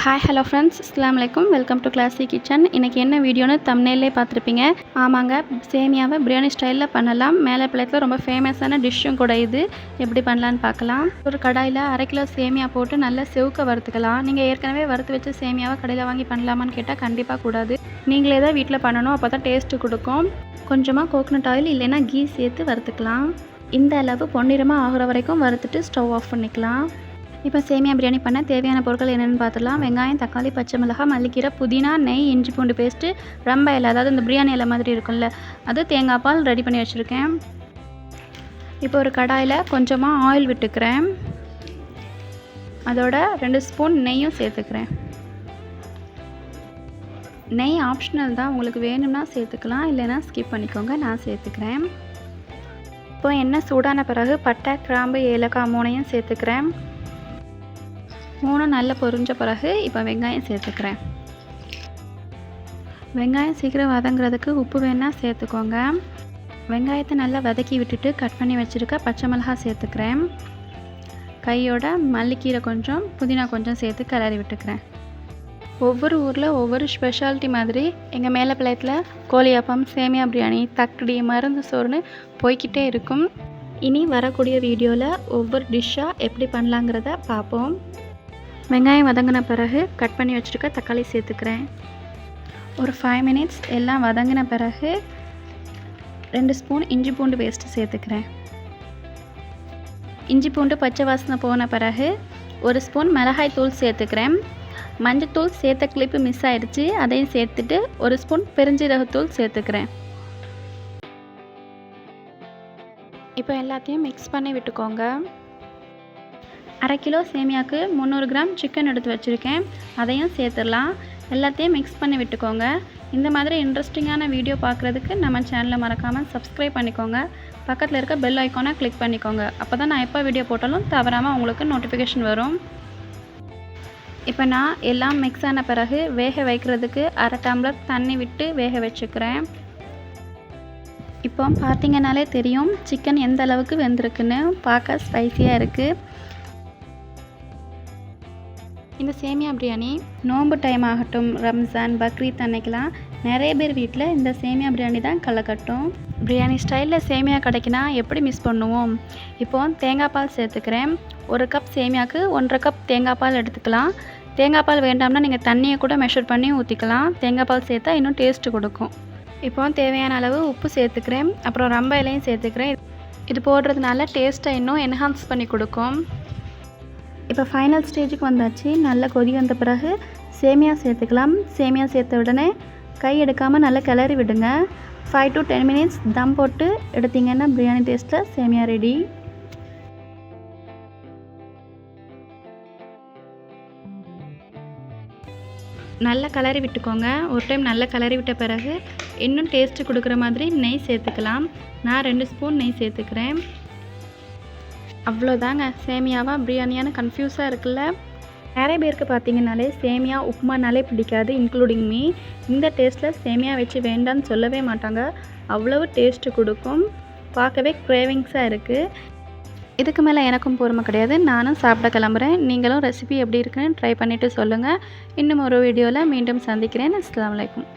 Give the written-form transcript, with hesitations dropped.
Hi hello friends, அஸ்ஸலாமு அலைக்கும். Welcome to classic kitchen. இன்றைக்கி என்ன வீடியோன்னு தம்ப்நெயிலே பார்த்துருப்பீங்க. ஆமாங்க, சேமியாவை பிரியாணி ஸ்டைலில் பண்ணலாம். மேலே பிளேட்டில் ரொம்ப ஃபேமஸான டிஷ்ஷும் கூட இது. எப்படி பண்ணலான்னு பார்க்கலாம். ஒரு கடாயில் 1/2 கிலோ சேமியா போட்டு நல்லா செவுக்க வறுத்துக்கலாம். நீங்கள் ஏற்கனவே வறுத்து வச்சு சேமியாவை கடையில் வாங்கி பண்ணலாமான்னு கேட்டால் கண்டிப்பாக கூடாது. நீங்களே தான் வீட்டில் பண்ணணும், அப்போ தான் டேஸ்ட்டு கொடுக்கும். கொஞ்சமாக கோகனட் ஆயில் இல்லைன்னா கீ சேர்த்து வறுத்துக்கலாம். இந்த அளவு பொன்னிறமாக ஆகிற வரைக்கும் வறுத்துட்டு ஸ்டவ் ஆஃப் பண்ணிக்கலாம். இப்போ சேமியா பிரியாணி பண்ண தேவையான பொருட்கள் என்னென்னு பார்த்துக்கலாம். வெங்காயம், தக்காளி, பச்சை மிளகாய், மல்லிக்கீரை, புதினா, நெய், இஞ்சி பூண்டு பேஸ்ட்டு, ரம்ப இலை, அதாவது இந்த பிரியாணி இலை மாதிரி இருக்கும்ல, அது தேங்காய் பால் ரெடி பண்ணி வச்சுருக்கேன். இப்போ ஒரு கடாயில் கொஞ்சமாக ஆயில் விட்டுக்கிறேன். அதோட 2 ஸ்பூன் நெய்யும் சேர்த்துக்கிறேன். நெய் ஆப்ஷனல் தான், உங்களுக்கு வேணும்னா சேர்த்துக்கலாம், இல்லைன்னா ஸ்கிப் பண்ணிக்கோங்க. நான் சேர்த்துக்கிறேன். இப்போ எண்ணெய் சூடான பிறகு பட்டை, கிராம்பு, ஏலக்காய் 3ஐயும் சேர்த்துக்கிறேன். 3 நல்லா பொரிஞ்ச பிறகு இப்போ வெங்காயம் சேர்த்துக்கிறேன். வெங்காயம் சீக்கிரம் வதங்குறதுக்கு உப்பு வேணால் சேர்த்துக்கோங்க. வெங்காயத்தை நல்லா வதக்கி விட்டுட்டு கட் பண்ணி வச்சுருக்க பச்சை மிளகாய் சேர்த்துக்கிறேன். கையோட மல்லிக்கீரை கொஞ்சம், புதினா கொஞ்சம் சேர்த்து கிளறி விட்டுக்கிறேன். ஒவ்வொரு ஊரில் ஒவ்வொரு ஸ்பெஷாலிட்டி மாதிரி எங்கள் மேலே பிளேட்டில் கோழியப்பம், சேமியா பிரியாணி, தக்கடி, மருந்து சோறுன்னு போய்கிட்டே இருக்கும். இனி வரக்கூடிய வீடியோவில் ஒவ்வொரு டிஷ்ஷாக எப்படி பண்ணலாங்கிறத பார்ப்போம். வெங்காயம் வதங்கின பிறகு கட் பண்ணி வச்சுருக்க தக்காளி சேர்த்துக்கிறேன். ஒரு 5 மினிட்ஸ் எல்லாம் வதங்கின பிறகு 2 ஸ்பூன் இஞ்சி பூண்டு பேஸ்ட்டு சேர்த்துக்கிறேன். இஞ்சி பூண்டு பச்சை வாசனை போன பிறகு 1 ஸ்பூன் மிளகாய் தூள் சேர்த்துக்கிறேன். மஞ்சத்தூள் சேர்த்த கிளிப்பு மிஸ் ஆகிடுச்சு, அதையும் சேர்த்துட்டு 1 ஸ்பூன் பெருஞ்சீரகத்தூள் சேர்த்துக்கிறேன். இப்போ எல்லாத்தையும் மிக்ஸ் பண்ணி விட்டுக்கோங்க. 1/2 கிலோ சேமியாவுக்கு 300 கிராம் சிக்கன் எடுத்து வச்சுருக்கேன், அதையும் சேர்த்துடலாம். எல்லாத்தையும் மிக்ஸ் பண்ணி விட்டுக்கோங்க. இந்த மாதிரி இன்ட்ரெஸ்டிங்கான வீடியோ பார்க்குறதுக்கு நம்ம சேனலை மறக்காமல் சப்ஸ்கிரைப் பண்ணிக்கோங்க. பக்கத்தில் இருக்க பெல் ஐக்கானை கிளிக் பண்ணிக்கோங்க. அப்போ தான் நான் எப்போ வீடியோ போட்டாலும் தவறாமல் உங்களுக்கு நோட்டிஃபிகேஷன் வரும். இப்போ நான் எல்லாம் மிக்ஸ் ஆன பிறகு வேக வைக்கிறதுக்கு 1/2 டம்ளர் தண்ணி விட்டு வேக வச்சுக்கிறேன். இப்போ பார்த்தீங்கன்னாலே தெரியும் சிக்கன் எந்த அளவுக்கு வெந்திருக்குன்னு. பார்க்க ஸ்பைசியாக இருக்குது. இந்த சேமியா பிரியாணி நோன்பு டைம் ஆகட்டும், ரம்ஜான், பக்ரீத் அன்னைக்கெலாம் நிறைய பேர் வீட்டில் இந்த சேமியா பிரியாணி தான் களை கட்டும். பிரியாணி ஸ்டைலில் சேமியா கிடைக்குன்னா எப்படி மிஸ் பண்ணுவோம். இப்போது தேங்காய் பால் சேர்த்துக்கிறேன். 1 கப் சேமியாவுக்கு 1.5 கப் தேங்காய் பால் எடுத்துக்கலாம். தேங்காய் பால் வேண்டாம்னா நீங்கள் தண்ணியை கூட மெஷர் பண்ணி ஊற்றிக்கலாம். தேங்காய் பால் சேர்த்தா இன்னும் டேஸ்ட்டு கொடுக்கும். இப்போ தேவையான அளவு உப்பு சேர்த்துக்கிறேன். அப்புறம் ரம்ப இலையும் சேர்த்துக்கிறேன். இது போடுறதுனால டேஸ்ட்டை இன்னும் என்ஹான்ஸ் பண்ணி கொடுக்கும். இப்போ ஃபைனல் ஸ்டேஜுக்கு வந்தாச்சு. நல்லா கொதி வந்த பிறகு சேமியா சேர்த்துக்கலாம். சேமியா சேர்த்த உடனே கை எடுக்காமல் நல்லா கிளறி விடுங்க. 5 to 10 மினிட்ஸ் தம் போட்டு எடுத்திங்கன்னா பிரியாணி டேஸ்ட்டில் சேமியா ரெடி. நல்லா கிளறி விட்டுக்கோங்க. ஒரு டைம் நல்லா கிளறி விட்ட பிறகு இன்னும் டேஸ்ட்டு கொடுக்குற மாதிரி நெய் சேர்த்துக்கலாம். நான் 2 ஸ்பூன் நெய் சேர்த்துக்கிறேன். அவ்வளோதாங்க, சேமியாவா பிரியாணியான கன்ஃபியூஸாக இருக்குல்ல. நிறைய பேருக்கு பார்த்தீங்கன்னாலே சேமியா உப்புமானாலே பிடிக்காது, இன்க்ளூடிங் மீ. இந்த டேஸ்ட்டில் சேமியா வச்சு வேண்டான்னு சொல்லவே மாட்டாங்க. அவ்வளவு டேஸ்ட்டு கொடுக்கும். பார்க்கவே க்ரேவிங்ஸாக இருக்குது. இதுக்கு மேலே எனக்கும் பொறுமை கிடையாது. நானும் சாப்பிட கிளம்புறேன். நீங்களும் ரெசிபி எப்படி இருக்குன்னு ட்ரை பண்ணிவிட்டு சொல்லுங்கள். இன்னும் ஒரு வீடியோவில் மீண்டும் சந்திக்கிறேன். அஸ்ஸலாமு அலைக்கும்.